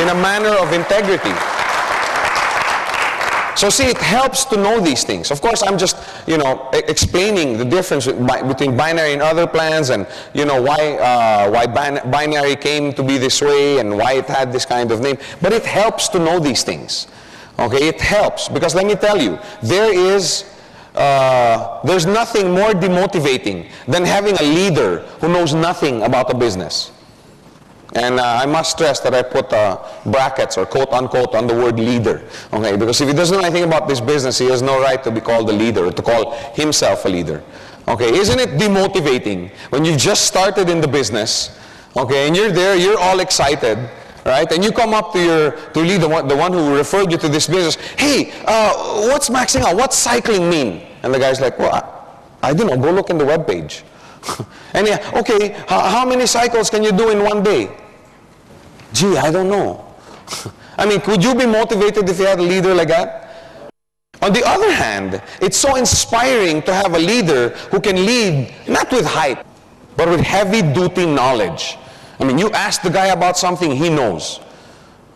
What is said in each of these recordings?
in a manner of integrity. So see, it helps to know these things. Of course, I'm just, explaining the difference between binary and other plans, and why binary came to be this way and why it had this kind of name. But it helps to know these things. Okay, it helps because let me tell you, there's nothing more demotivating than having a leader who knows nothing about a business. And I must stress that I put brackets or quote unquote on the word leader. Okay, because if he doesn't know anything about this business, he has no right to be called a leader or to call himself a leader. Okay, isn't it demotivating when you've just started in the business, okay, and you're there, you're all excited, right? And you come up to your lead, the one who referred you to this business. Hey, what's maxing out? What's cycling mean? And the guy's like, well, I don't know. Go look in the webpage. And yeah, okay, how many cycles can you do in one day? Gee, I don't know. I mean, could you be motivated if you had a leader like that? On the other hand, it's so inspiring to have a leader who can lead, not with hype, but with heavy-duty knowledge. I mean, you ask the guy about something, he knows.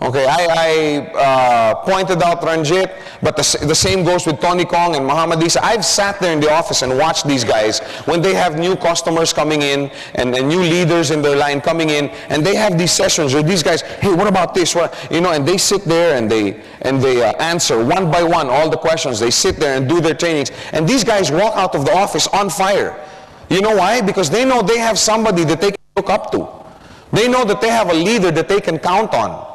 Okay, I pointed out Ranjit, but the same goes with Tony Kong and Muhammad Isa. I've sat there in the office and watched these guys when they have new customers coming in and new leaders in their line coming in, and they have these sessions where these guys, hey, what about this? And they sit there and they answer one by one all the questions. They sit there and do their trainings, and these guys walk out of the office on fire. You know why? Because they know they have somebody that they can look up to. They know that they have a leader that they can count on.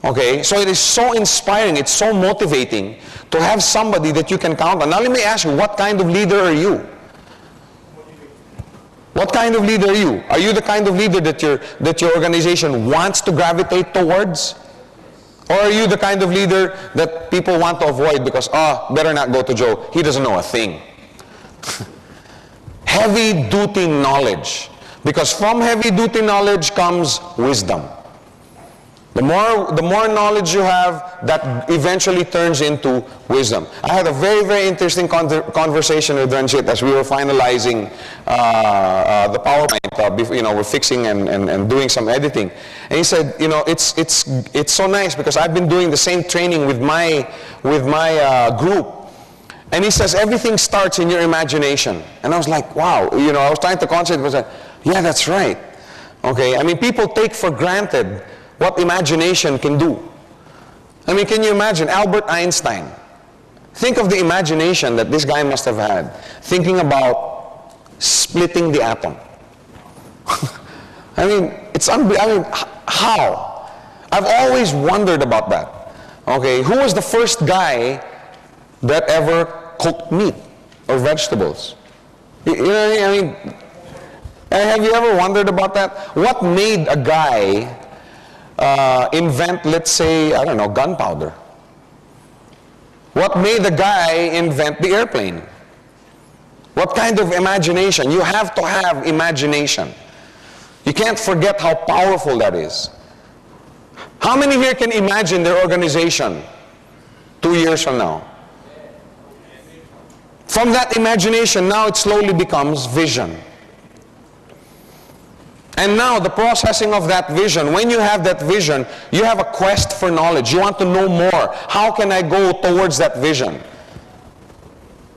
Okay, so it is so inspiring, it's so motivating to have somebody that you can count on. Now let me ask you, what kind of leader are you? What kind of leader are you? Are you the kind of leader that your organization wants to gravitate towards? Or are you the kind of leader that people want to avoid because, better not go to Joe, he doesn't know a thing. Heavy-duty knowledge. Because from heavy-duty knowledge comes wisdom. The more knowledge you have, that eventually turns into wisdom. I had a very, very interesting conversation with Ranjit as we were finalizing the PowerPoint. We're fixing and doing some editing. And he said, it's so nice because I've been doing the same training with my group. And he says, everything starts in your imagination. And I was like, wow. I was trying to concentrate. I was like, yeah, that's right. Okay, I mean, people take for granted what imagination can do. I mean, can you imagine Albert Einstein? Think of the imagination that this guy must have had, thinking about splitting the atom. I mean, it's unbelievable. I mean, how? I've always wondered about that. Okay, who was the first guy that ever cooked meat or vegetables? You know what I mean? Have you ever wondered about that? What made a guy invent, let's say, I don't know, gunpowder? What made the guy invent the airplane? What kind of imagination? You have to have imagination. You can't forget how powerful that is. How many here can imagine their organization 2 years from now? From that imagination, now it slowly becomes vision. And now the processing of that vision, when you have that vision, you have a quest for knowledge. You want to know more. How can I go towards that vision?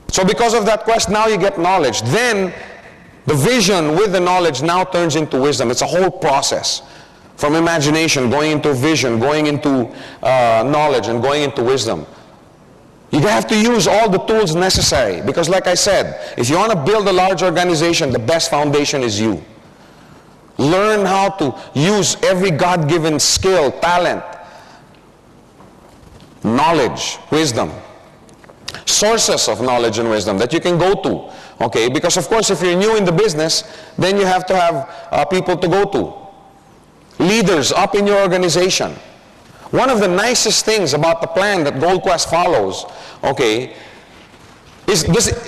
So because of that quest, now you get knowledge. Then the vision with the knowledge now turns into wisdom. It's a whole process. From imagination, going into vision, going into knowledge, and going into wisdom. You have to use all the tools necessary. Because like I said, if you want to build a large organization, the best foundation is you. Learn how to use every God-given skill, talent, knowledge, wisdom. Sources of knowledge and wisdom that you can go to. Okay, because of course if you're new in the business, then you have to have people to go to. Leaders up in your organization. One of the nicest things about the plan that Gold Quest follows, okay,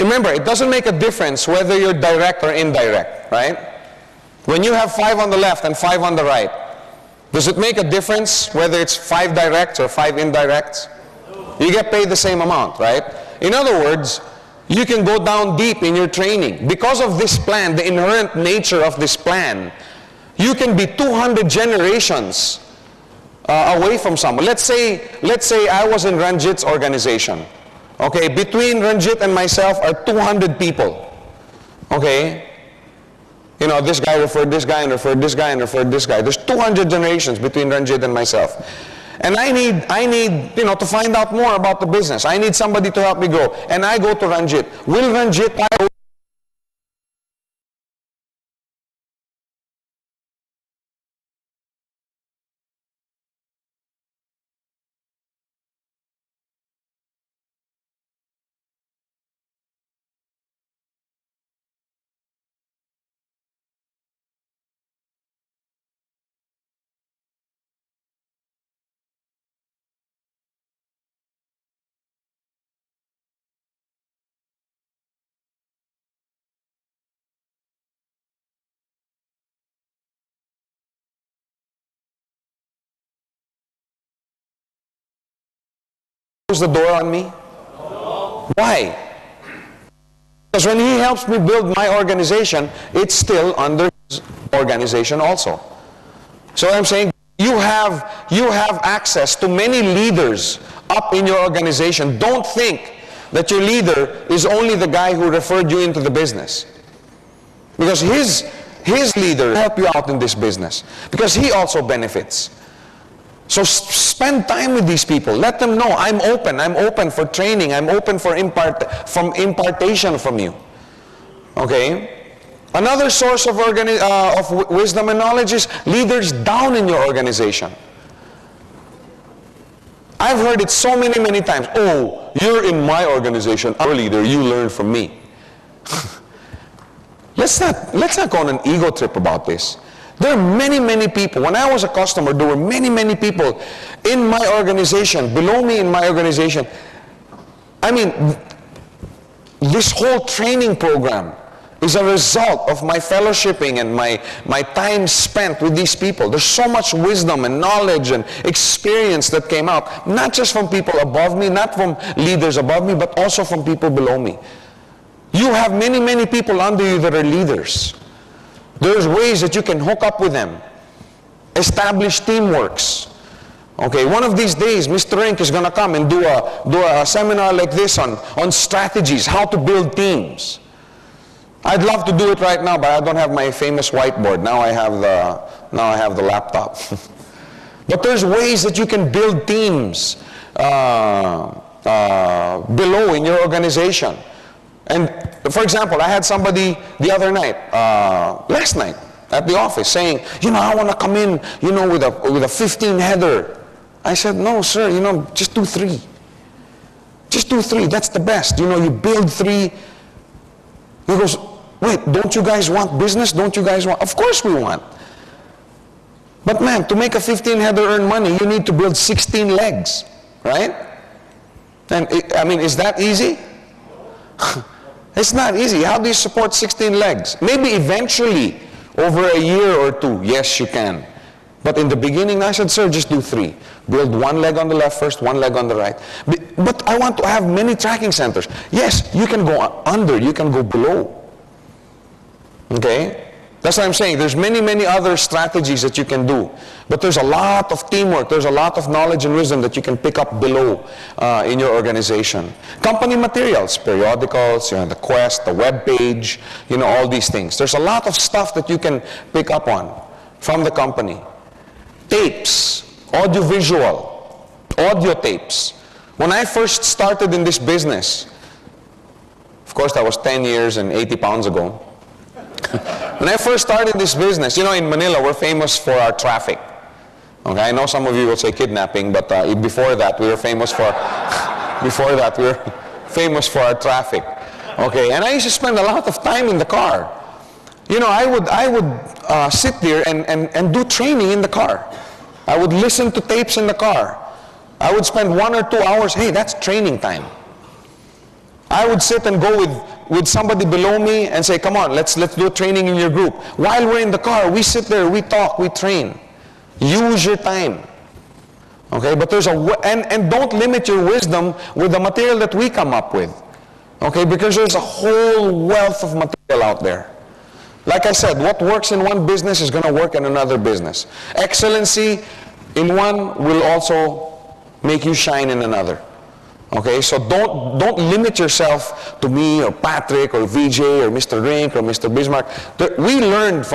remember, it doesn't make a difference whether you're direct or indirect, right? When you have 5 on the left and 5 on the right, does it make a difference whether it's 5 directs or 5 indirects? You get paid the same amount, right? In other words, you can go down deep in your training. Because of this plan, the inherent nature of this plan, you can be 200 generations away from someone. Let's say I was in Ranjit's organization. Okay, between Ranjit and myself are 200 people. Okay, you know, this guy referred this guy and referred this guy and referred this guy. There's 200 generations between Ranjit and myself. And I need, you know, to find out more about the business. I need somebody to help me grow. And I go to Ranjit. Will Ranjit close the door on me? No. Why? Because when he helps me build my organization, it's still under his organization also. So I'm saying you have access to many leaders up in your organization. Don't think that your leader is only the guy who referred you into the business. Because his leader will help you out in this business. Because he also benefits. So spend time with these people. Let them know I'm open for training. I'm open for impartation from you. Okay? Another source of wisdom and knowledge is leaders down in your organization. I've heard it so many times. Oh, you're in my organization. I'm a leader. You learn from me. Let's not go on an ego trip about this. There are many people. When I was a customer, there were many people in my organization, below me in my organization. I mean, this whole training program is a result of my fellowshipping and my time spent with these people. There's so much wisdom and knowledge and experience that came out, not just from people above me, not from leaders above me, but also from people below me. You have many people under you that are leaders. There's ways that you can hook up with them. Establish teamworks. Okay, one of these days, Mr. Rink is going to come and do a seminar like this on strategies, how to build teams. I'd love to do it right now, but I don't have my famous whiteboard. Now I have the laptop. But there's ways that you can build teams below in your organization. And for example, I had somebody the other night, last night, at the office saying, you know, I want to come in, you know, with a 15 header. I said, no, sir, you know, just do 3. Just do 3. That's the best. You know, you build 3. He goes, wait, don't you guys want business? Don't you guys want? Of course we want. But man, to make a 15 header earn money, you need to build 16 legs, right? And I mean, is that easy? It's not easy. How do you support 16 legs? Maybe eventually, over a year or 2, yes, you can. But in the beginning, I said, sir, just do 3. Build 1 leg on the left first, 1 leg on the right. But I want to have many tracking centers. Yes, you can go under, you can go below. Okay? That's what I'm saying. There's many other strategies that you can do. But there's a lot of teamwork. There's a lot of knowledge and wisdom that you can pick up below in your organization. Company materials, periodicals, you know, the quest, the web page, you know, all these things. There's a lot of stuff that you can pick up on from the company. Tapes, audiovisual, audio tapes. When I first started in this business, of course that was 10 years and 80 pounds ago. When I first started this business, you know, in Manila, we're famous for our traffic. Okay, I know some of you will say kidnapping, but before that, we were famous for our traffic. Okay, and I used to spend a lot of time in the car. You know, I would sit there and do training in the car. I would listen to tapes in the car. I would spend 1 or 2 hours. Hey, that's training time. I would sit and go with somebody below me and say, come on, let's do training in your group. While we're in the car, we sit there, we talk, we train. Use your time. Okay, but there's and don't limit your wisdom with the material that we come up with. Okay, because there's a whole wealth of material out there. Like I said, what works in one business is going to work in another business. Excellency in one will also make you shine in another. Okay, so don't limit yourself to me or Patrick or VJ or Mr. Rink or Mr. Bismarck. We learned from